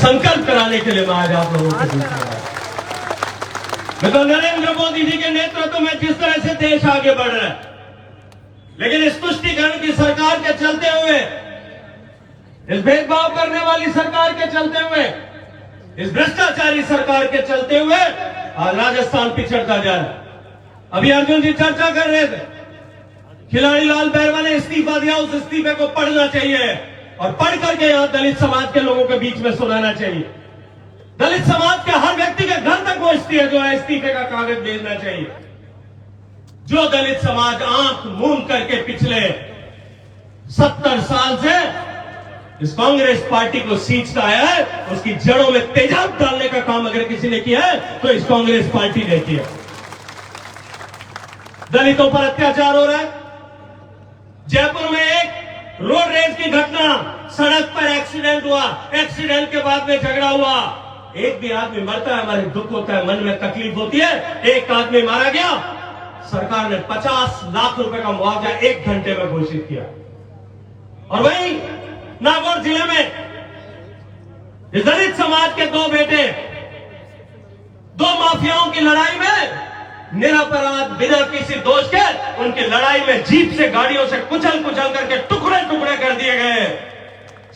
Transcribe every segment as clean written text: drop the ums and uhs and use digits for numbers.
संकल्प कराने के लिए मैं आज आप लोगों को बीच में आया। मैं तो नरेंद्र मोदी जी के नेतृत्व में जिस तरह से देश आगे बढ़ रहा है, लेकिन इस तुष्टीकरण की सरकार के चलते हुए, इस भेदभाव करने वाली सरकार के चलते हुए, इस भ्रष्टाचारी सरकार के चलते हुए आज राजस्थान पिछड़ता जा रहा है। अभी अर्जुन जी चर्चा कर रहे थे, खिलाड़ी लाल बैरवा ने इस्तीफा दिया, उस इस्तीफे को पढ़ना चाहिए और पढ़ करके यहां दलित समाज के लोगों के बीच में सुनाना चाहिए। दलित समाज के हर व्यक्ति के घर तक वो इस्तीफे का कागज भेजना चाहिए। जो दलित समाज आंख मूंद करके पिछले 70 साल से इस कांग्रेस पार्टी को सींचता आया है, उसकी जड़ों में तेजाब डालने का काम अगर किसी ने किया है तो इस कांग्रेस पार्टी ने किया। दलितों पर अत्याचार हो रहा है। जयपुर में एक रोड रेज की घटना, सड़क पर एक्सीडेंट हुआ, एक्सीडेंट के बाद में झगड़ा हुआ, एक भी आदमी मरता है, हमारे दुख होता है, मन में तकलीफ होती है। एक आदमी मारा गया, सरकार ने 50 लाख रुपए का मुआवजा 1 घंटे में घोषित किया। और वहीं नागौर जिले में इस दलित समाज के 2 बेटे 2 माफियाओं की लड़ाई में निरपराध बिना किसी दोष के उनकी लड़ाई में जीप से गाड़ियों से कुचल करके टुकड़े टुकड़े कर दिए गए।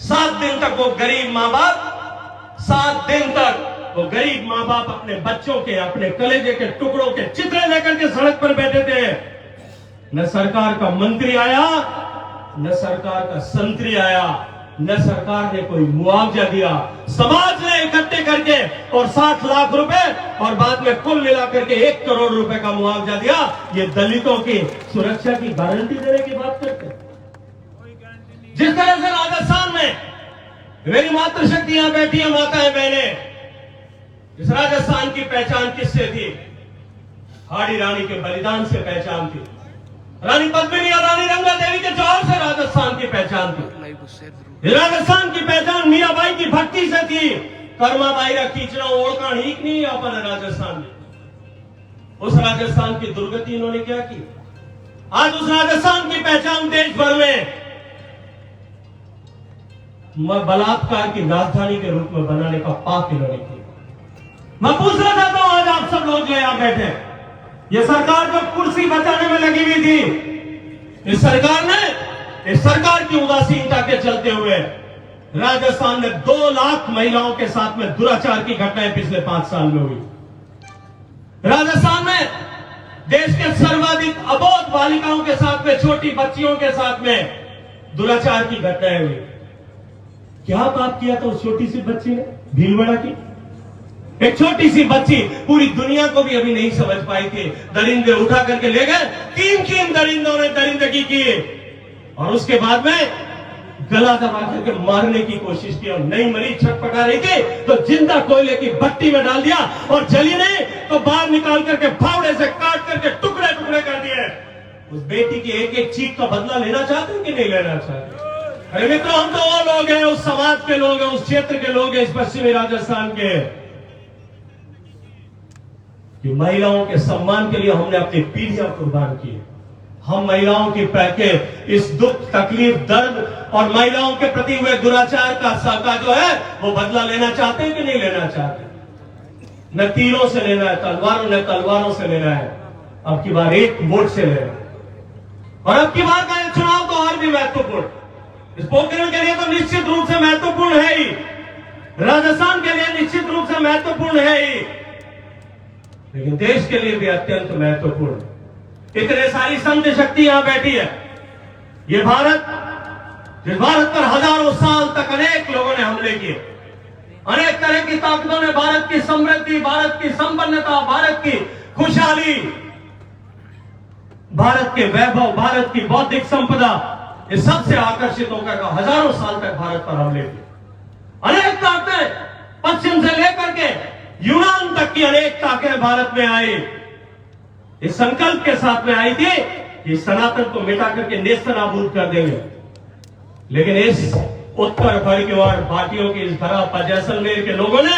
7 दिन तक वो गरीब मां बाप 7 दिन तक वो गरीब मां बाप अपने बच्चों के, अपने कलेजे के टुकड़ों के चित्र लेकर के सड़क पर बैठे थे। न सरकार का मंत्री आया, न सरकार का संतरी आया, न सरकार ने कोई मुआवजा दिया। समाज ने इकट्ठे करके और 60 लाख रुपए और बाद में कुल मिलाकर के 1 करोड़ रुपए का मुआवजा दिया। ये दलितों की सुरक्षा की गारंटी देने की बात करते हैं। जिस तरह से राजस्थान में मेरी मातृशक्ति यहां बैठी है, माताएं बहनें, इस राजस्थान की पहचान किससे थी? हाड़ी रानी के बलिदान से पहचान थी। रानी पद्मिनी और रानी रंगा देवी के जौहर से राजस्थान की पहचान थी। राजस्थान की पहचान मीराबाई की भक्ति से थी। कर्मा बाईरा खींचना ओढ़ना हीक नहीं है अपन राजस्थान में। उस राजस्थान की दुर्गति इन्होंने क्या की? आज उस राजस्थान की पहचान देश भर में बलात्कार की राजधानी के रूप में बनाने का पाप इन्होंने किया। मैं पूछना चाहता हूं आज आप सब लोग जो यहां बैठे, ये सरकार जो कुर्सी बचाने में लगी हुई थी, इस सरकार की उदासीनता के चलते हुए राजस्थान में 2 लाख महिलाओं के साथ में दुराचार की घटनाएं पिछले 5 साल में हुई। राजस्थान में देश के सर्वाधिक अबोध बालिकाओं के साथ में, छोटी बच्चियों के साथ में दुराचार की घटनाएं हुई। क्या पाप किया था उस छोटी सी बच्ची ने? भीलवाड़ा की एक छोटी सी बच्ची, पूरी दुनिया को भी अभी नहीं समझ पाई थी। दरिंदे उठा करके ले गए, 3 दरिंदों ने दरिंदगी की और उसके बाद में गला दबा करके मारने की कोशिश की और नहीं मरी, छटपटा रही थी तो जिंदा कोयले की भट्टी में डाल दिया और जली नहीं तो बाहर निकाल करके फावड़े से काट करके टुकड़े टुकड़े कर दिए। उस बेटी की एक एक चीख का बदला लेना चाहते हैं कि नहीं लेना चाहते? अरे मित्रों, हम तो वो लोग हैं, उस समाज के लोग हैं, उस क्षेत्र के लोग हैं, इस पश्चिमी राजस्थान के, कि महिलाओं के सम्मान के लिए हमने अपनी पीढ़ियां कुर्बान की। हम महिलाओं की पैके इस दुख, तकलीफ, दर्द और महिलाओं के प्रति हुए दुराचार का जो है वो बदला लेना चाहते हैं कि नहीं लेना चाहते? न तीरों से लेना है, तलवारों से लेना है, अब की बार 1 वोट से लेना है। और अब की बार का चुनाव तो और भी महत्वपूर्ण, इस पोखरण के लिए तो निश्चित रूप से महत्वपूर्ण है ही, राजस्थान के लिए निश्चित रूप से महत्वपूर्ण है ही, लेकिन देश के लिए भी अत्यंत महत्वपूर्ण है। इतने सारी संत शक्ति यहां बैठी है। ये भारत, जिस भारत पर हजारों साल तक अनेक लोगों ने हमले किए, अनेक तरह की ताकतों ने भारत की समृद्धि, भारत की संपन्नता, भारत की खुशहाली, भारत के वैभव, भारत की बौद्धिक संपदा, ये सबसे आकर्षित होकर हजारों साल तक भारत पर हमले किए। अनेक ताकतें पश्चिम से लेकर के यूनान तक की अनेक ताकतें भारत में आई, इस संकल्प के साथ में आई थी कि सनातन को मिटा करके नेस्तनाबूद कर देंगे। लेकिन इस उत्तर परिवार पार्टियों की इस धरा पर जैसलमेर के लोगों ने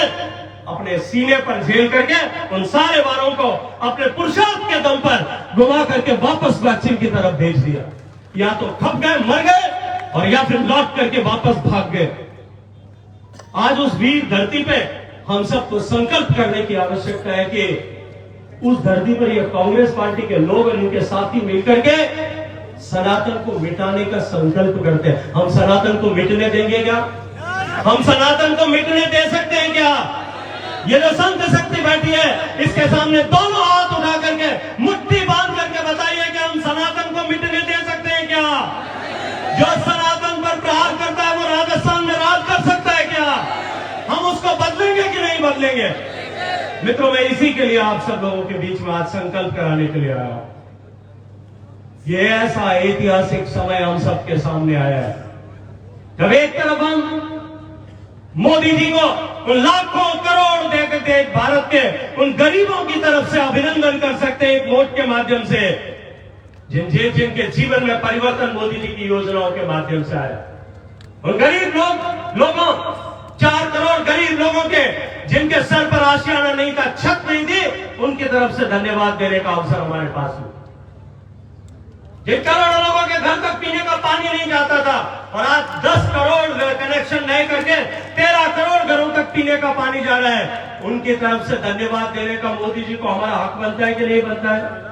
अपने सीने पर झेल करके उन सारे वारों को अपने पुरुषार्थ के दम पर घुमा करके वापस पश्चिम की तरफ भेज दिया। या तो खप गए, मर गए, और या फिर लौट करके वापस भाग गए। आज उस वीर धरती पे हम सबको संकल्प करने की आवश्यकता है कि उस धरती पर ये कांग्रेस पार्टी के लोग और इनके साथी मिलकर के सनातन को मिटाने का संकल्प करते हैं। हम सनातन को मिटने देंगे क्या? हम सनातन को मिटने दे सकते हैं क्या? ये जो संत शक्ति बैठी है, इसके सामने दोनों हाथ उठा करके मुट्ठी बांध करके बताइए कि हम सनातन को मिटने दे सकते हैं क्या? जो सनातन पर प्रहार करता है वो राजस्थान में राज कर सकता है क्या? हम उसको बदलेंगे कि नहीं बदलेंगे? मित्रों, मैं इसी के लिए आप सब लोगों के बीच में आज संकल्प कराने के लिए आया हूं। ये ऐसा ऐतिहासिक समय हम सबके सामने आया है जब एक तरफ हम मोदी जी को उन लाखों करोड़ देकर के भारत के उन गरीबों की तरफ से अभिनंदन कर सकते हैं एक वोट के माध्यम से, जिनके जीवन में परिवर्तन मोदी जी की योजनाओं के माध्यम से आया। उन गरीब लोगों 4 करोड़ गरीब लोगों के जिनके सर पर आशियाना नहीं था, छत नहीं थी, उनकी तरफ से धन्यवाद देने का अवसर हमारे पास है। जिन करोड़ों लोगों के घर तक पीने का पानी नहीं जाता था और आज 10 करोड़ कनेक्शन नए करके 13 करोड़ घरों तक पीने का पानी जा रहा है, उनकी तरफ से धन्यवाद देने का मोदी जी को हमारा हक बनता है कि नहीं बनता है?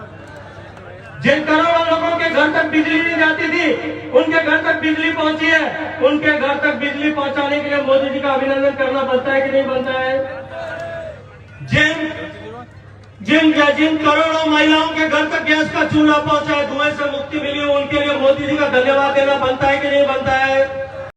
जिन करोड़ों लोगों के घर तक बिजली नहीं जाती थी, उनके घर तक बिजली पहुंची है, उनके घर तक बिजली पहुंचाने के लिए मोदी जी का अभिनंदन करना बनता है कि नहीं बनता है? जिन करोड़ों महिलाओं के घर तक गैस का चूल्हा पहुंचा है, धुएं से मुक्ति मिली, उनके लिए मोदी जी का धन्यवाद देना बनता है कि नहीं बनता है?